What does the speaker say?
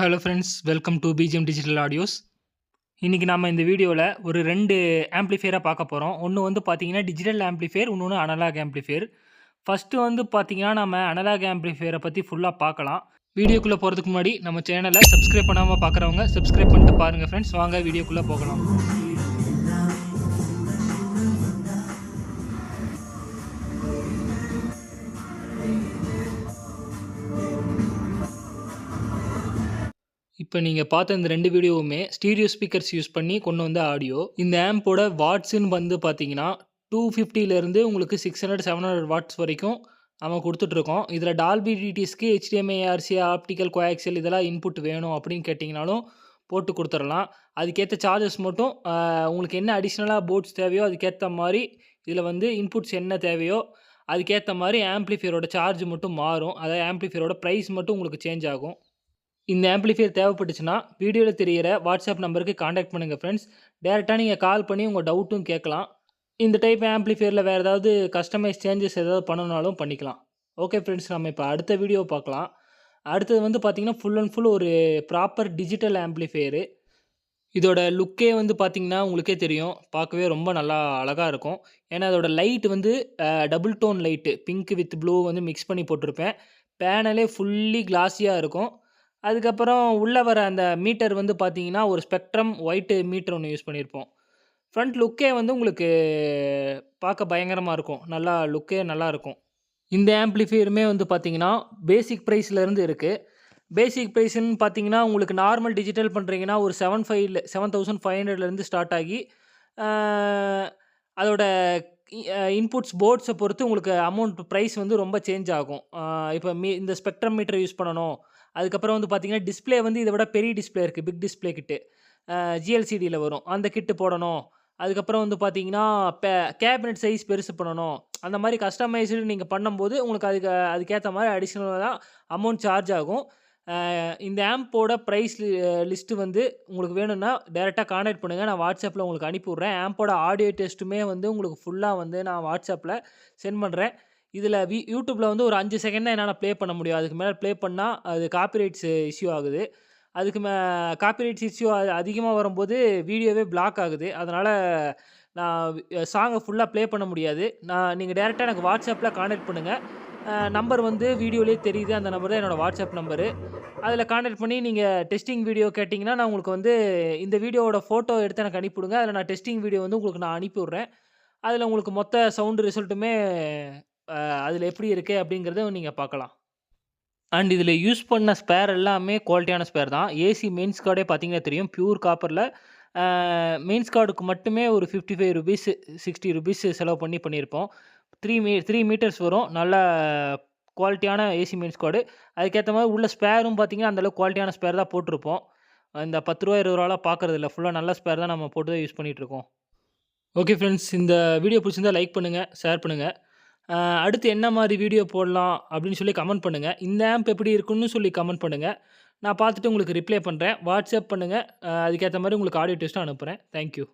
Hello friends, welcome to BGM digital audios. இன்றைக்கி நம்ம இந்த வீடியோவில் ஒரு 2 ஆம்ப்ளிஃபையராக பார்க்க போகிறோம். ஒன்று வந்து பார்த்தீங்கன்னா டிஜிட்டல் ஆம்ப்ளிஃபையர், இன்னொன்று அனலாக் ஆம்ப்ளிஃபையர். ஃபஸ்ட்டு வந்து பார்த்தீங்கன்னா நம்ம அனலாக் ஆம்ப்ளிஃபையரை பற்றி ஃபுல்லாக பார்க்கலாம். வீடியோக்குள்ளே போகிறதுக்கு முன்னாடி நம்ம சேனலை சப்ஸ்கிரைப் பண்ணாமல் பார்க்குறவங்க சப்ஸ்கிரைப் பண்ணிட்டு பாருங்கள் ஃப்ரெண்ட்ஸ். வாங்க வீடியோக்குள்ளே போகலாம். இப்போ நீங்கள் பார்த்த இந்த 2 வீடியோவுமே ஸ்டீரியோ ஸ்பீக்கர்ஸ் யூஸ் பண்ணி கொண்டு வந்த ஆடியோ. இந்த ஆம்போட வாட்ஸ்ன்னு வந்து பார்த்தீங்கன்னா 250லேருந்து உங்களுக்கு 600, 700 வாட்ஸ் வரைக்கும் நம்ம கொடுத்துட்ருக்கோம். இதில் டால்பி டிடிஎஸ்க்கு HDMI, ARC, ஆப்டிக்கல், கோஆக்சியல் இதெல்லாம் இன்புட் வேணும் அப்படின்னு கேட்டிங்கனாலும் போட்டு கொடுத்துடலாம். அதுக்கேற்ற சார்ஜஸ் மட்டும் உங்களுக்கு என்ன அடிஷ்னலாக போர்ட்ஸ் தேவையோ அதுக்கேற்ற மாதிரி இதில் வந்து இன்புட்ஸ் என்ன தேவையோ அதுக்கேற்ற மாதிரி ஆம்ப்ளிஃபையரோட சார்ஜ் மட்டும் மாறும். அதாவது ஆம்ப்ளிஃபையரோட ப்ரைஸ் மட்டும் உங்களுக்கு சேஞ்ச் ஆகும். இந்த ஆம்ப்ளிஃபையர் தேவைப்பட்டுச்சுன்னா வீடியோவில் தெரிகிற வாட்ஸ்அப் நம்பருக்கு காண்டாக்ட் பண்ணுங்கள் ஃப்ரெண்ட்ஸ். டேரெக்டாக நீங்கள் கால் பண்ணி உங்கள் டவுட்டும் கேட்கலாம். இந்த டைப் ஆம்ப்ளிஃபையரில் வேறு ஏதாவது கஸ்டமைஸ் சேஞ்சஸ் ஏதாவது பண்ணணுனாலும் பண்ணிக்கலாம். ஓகே ஃப்ரெண்ட்ஸ், நம்ம இப்போ அடுத்த வீடியோ பார்க்கலாம். அடுத்தது வந்து பார்த்திங்கன்னா ஃபுல் அண்ட் ஃபுல் ஒரு ப்ராப்பர் டிஜிட்டல் ஆம்ப்ளிஃபையரு. இதோட லுக்கே வந்து பார்த்திங்கன்னா உங்களுக்கே தெரியும், பார்க்கவே ரொம்ப நல்லா அழகாக இருக்கும். ஏன்னா அதோட லைட் வந்து double tone light, pink with blue வந்து மிக்ஸ் பண்ணி போட்டிருப்பேன். பேனலே ஃபுல்லி கிளாஸியாக இருக்கும். அதுக்கப்புறம் உள்ளே வர அந்த மீட்டர் வந்து பார்த்தீங்கன்னா, ஒரு ஸ்பெக்ட்ரம் ஒயிட்டு மீட்டர் ஒன்று யூஸ் பண்ணியிருப்போம். ஃப்ரண்ட் லுக்கே வந்து உங்களுக்கு பார்க்க பயங்கரமாக இருக்கும். நல்லா லுக்கே நல்லாயிருக்கும். இந்த ஆம்ப்ளிஃபையருமே வந்து பார்த்தீங்கன்னா, பேசிக் ப்ரைஸ்லேருந்து இருக்குது. பேசிக் ப்ரைஸ்ன்னு பார்த்தீங்கன்னா, உங்களுக்கு நார்மல் டிஜிட்டல் பண்ணுறீங்கன்னா ஒரு 7500லேருந்து ஸ்டார்ட் ஆகி அதோட இன்புட்ஸ் போர்ட்ஸை பொறுத்து உங்களுக்கு அமௌண்ட் ப்ரைஸ் வந்து ரொம்ப சேஞ்ச் ஆகும். இப்போ இந்த ஸ்பெக்ட்ரம் மீட்டர் யூஸ் பண்ணணும். அதுக்கப்புறம் வந்து பார்த்தீங்கன்னா, டிஸ்ப்ளே வந்து இதை விட பெரிய டிஸ்ப்ளே இருக்குது. பிக் டிஸ்ப்ளே கிட்டு ஜிஎல்சிடியில் வரும். அந்த கிட்டு போடணும். அதுக்கப்புறம் வந்து பார்த்தீங்கன்னா, கேபினெட் சைஸ் பெருசு பண்ணணும். அந்த மாதிரி கஸ்டமைஸ்டு நீங்கள் பண்ணும்போது உங்களுக்கு அதுக்கேற்ற மாதிரி அடிஷ்னலாக அமௌண்ட் சார்ஜ் ஆகும். இந்த ஆம்போட ப்ரைஸ் லிஸ்ட்டு வந்து உங்களுக்கு வேணும்னா டேரெக்டாக கான்டாக்ட் பண்ணுங்கள். நான் வாட்ஸ்அப்பில் உங்களுக்கு அனுப்பி விட்றேன். ஆம்போட ஆடியோ டெஸ்ட்டுமே வந்து உங்களுக்கு ஃபுல்லாக வந்து நான் வாட்ஸ்அப்பில் சென்ட் பண்ணுறேன். இதில் யூடியூப்பில் வந்து ஒரு 5 செகண்ட் தான் என்னால் ப்ளே பண்ண முடியும். அதுக்கு மேலே ப்ளே பண்ணால் அது காப்பிரைட்ஸ் இஷ்யூ ஆகுது. அதுக்கு காப்பிரைட்ஸ் இஷ்யூ அதிகமாக வரும்போது வீடியோவே பிளாக் ஆகுது. அதனால் நான் சாங்கை ஃபுல்லாக ப்ளே பண்ண முடியாது. நீங்கள் டேரெக்டாக எனக்கு வாட்ஸ்அப்பில் கான்டாக்ட் பண்ணுங்கள். நம்பர் வந்து வீடியோலேயே தெரியுது. அந்த நம்பர் தான் என்னோடய வாட்ஸ்அப் நம்பரு. அதில் கான்டாக்ட் பண்ணி நீங்கள் டெஸ்டிங் வீடியோ கேட்டிங்கன்னா, நான் உங்களுக்கு வந்து இந்த வீடியோவோட ஃபோட்டோ எடுத்து எனக்கு அனுப்பிவிடுங்க. அதில் நான் டெஸ்டிங் வீடியோ வந்து உங்களுக்கு நான் அனுப்பி விட்றேன். அதில் உங்களுக்கு மொத்த சவுண்டு ரிசல்ட்டுமே அதில் எப்படி இருக்குது அப்படிங்கிறத நீங்கள் பார்க்கலாம். அண்ட் இதில் யூஸ் பண்ண ஸ்பேர் எல்லாமே குவாலிட்டியான ஸ்பேர் தான். ஏசி மெயின்ஸ் கார்டே பார்த்தீங்கன்னா தெரியும், பியூர் காப்பரில். மெயின்ஸ் கார்டுக்கு மட்டுமே ஒரு ₹55, ₹60 செலவு பண்ணியிருப்போம். 3 மீட்டர்ஸ் வரும். நல்ல குவாலிட்டியான ஏசி மெயின்ஸ் கார்டு. அதுக்கேற்ற மாதிரி உள்ள ஸ்பேரும் பார்த்தீங்கன்னா, அந்தளவுக்கு குவாலிட்டியான ஸ்பேர் தான் போட்டிருப்போம். இந்த ₹10, ₹20 பார்க்குறது இல்லை. ஃபுல்லாக நல்ல ஸ்பேர் தான் நம்ம போட்டு தான் யூஸ் பண்ணிகிட்ருக்கோம். ஓகே ஃப்ரெண்ட்ஸ், இந்த வீடியோ பிடிச்சிருந்தா லைக் பண்ணுங்கள், ஷேர் பண்ணுங்கள். அடுத்து என்ன மாதிரி வீடியோ போடலாம் அப்படின்னு சொல்லி கமெண்ட் பண்ணுங்கள். இந்த ஆம்ப் எப்படி இருக்குன்னு சொல்லி கமெண்ட் பண்ணுங்கள். நான் பார்த்துட்டு உங்களுக்கு ரிப்ளை பண்ணுறேன். வாட்ஸ்அப் பண்ணுங்கள். அதுக்கேற்ற மாதிரி உங்களுக்கு ஆடியோ டெஸ்ட்டும் அனுப்புகிறேன். தேங்க்யூ.